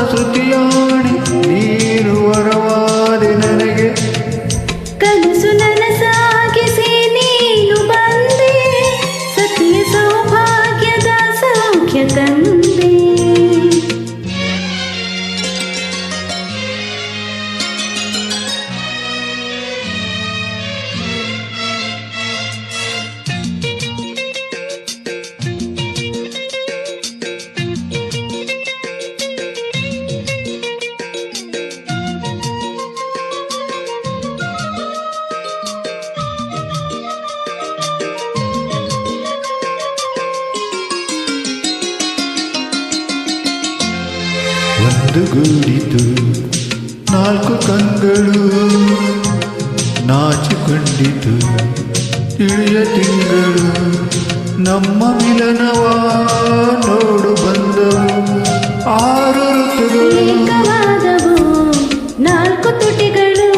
ಶ್ರುತಿಯಾಣಿ ನೀನು ವರವಾದೆ ನನಗೆ ಕನಸು ನನಸಾಗಿಸಿ ನೀನು ಬಂದೆ ಸತಿಯ ಸೌಭಾಗ್ಯದ ಸೌಖ್ಯ ತಂದೆ ಒಂದು ಗೂಡಿತು ನಾಲ್ಕು ಕಂಗಳು ನಾಚಿಕೊಂಡಿತು ಇಳಿಯ ತಿಂಗಳು ನಮ್ಮ ಮಿಲನವ ನೋಡು ಬಂದವು ಆರು ಋತುಗಳು ಏಕವಾದವು ನಾಲ್ಕು ತುಟಿಗಳು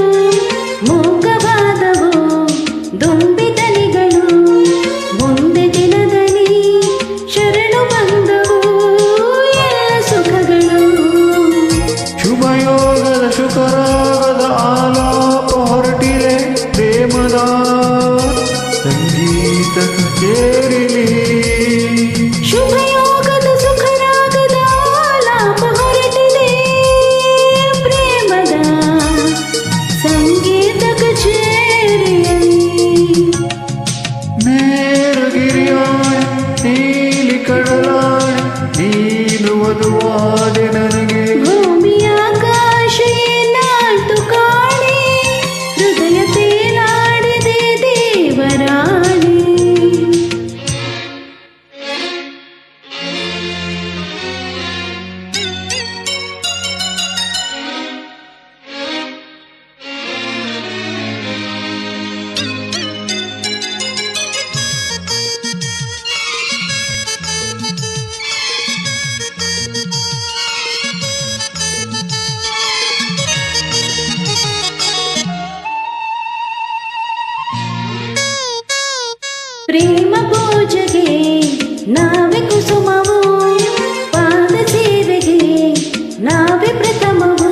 ಮೂಕವಾದವು ದುಂಬಿದನಿಗಳು ಮುಂದೆ ದಿನದಲ್ಲಿ ಶರಣು ಬಂದವು ಎಲ್ಲ ಸುಖಗಳು ಶುಭಯೋಗದ ಶುಕರಾಗದ ಆಲಾಪ ಹೊರಟಿದೆ ಪ್ರೇಮದ ಸಂಗೀತ ಕಚೇರಿಲಿ ಶುಭಯೋಗದ ಸುಖರಾಗದ ಆಲಾಪ ಹೊರಟಿದೆ ಪ್ರೇಮದ ಸಂಗೀತ ಕಚೇರಿಯಲ್ಲಿ ಮೇರುಗಿರಿಯಾಣೆ ನೀಲಿ ಕಡಲಾಣೆ ನೀನು ವಧುವಾದೆ ನನಗೆ ಭೂಮಿ ಆಕಾಶ ಏನಾಯ್ತು ಕಾಣೆ ಹೃದಯ ತೇಲಾಡಿದೆ ದೇವರಾಣೆ ಪ್ರೇಮ ಪೂಜೆಗೆ ನಾವೇ ಕುಸುಮವು ಪಾದ ಸೇವೆಗೆ ನಾವೇ ಪ್ರಥಮವು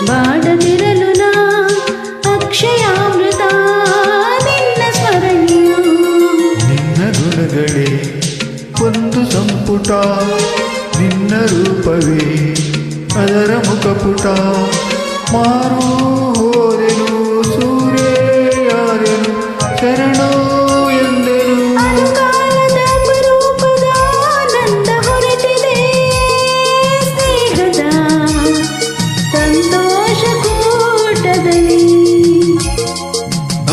ಬಾಡದಿರಲು ನಾ ಅಕ್ಷಯಾಮೃತ ನಿನ್ನ ಸ್ಮರಣೆಯು ನಿನ್ನ ಗುಣಗಳೇ ಒಂದು ಸಂಪುಟ ನಿನ್ನ ರೂಪವೇ ಅದರ ಮುಖಪುಟ ಮಾರು ಹೋದೆನು ಸೂರ್ಯಾದೆನು ಶರಣು ಎಂದೆನು ಅದು ಕಾಲದ ಅಪರೂಪದ ಆನಂದ ಹೊರಟಿದೆ ಸ್ನೇಹದ ಸಂತೋಷ ಕೂಟದಲ್ಲಿ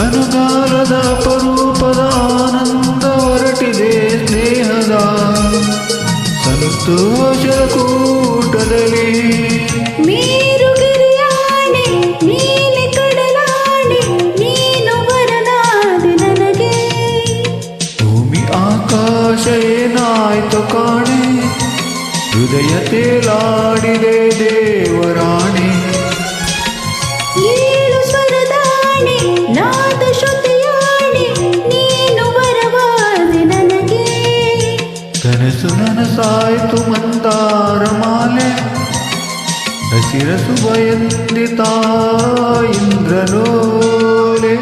ಅನುಕಾಲದ ಅಪರೂಪದ ಆನಂದ ಹೊರಟಿದೆ ಸ್ನೇಹದ ಸಂತೋಷದ ಕೂಟದಲ್ಲಿ ಮೇರುಗಿರಿಯಾಣೆ ನೀಲಿ ಕಡಲಾಣೆ ನೀನು ವರನಾದೆ ನನಗೆ ಭೂಮಿ ಆಕಾಶ ಏನಾಯ್ತು ಕಾಣೆ ಹೃದಯ ತೇಲಾಡಿದೆ ದೇವರಾಣೆ ಏಳು ಸ್ವರದಾಣೆ ನಾದ ಶ್ರುತಿಯಾಣೆ ನೀನು ವರವಾದೆ ನನಗೆ ಕನಸು ನನಸಾಯ್ತು ಮಂದಾರ ಮಾಲೆ ಹಸಿರಸು ಬಯಂದಿತ ಇಂದ್ರನೋಲೆ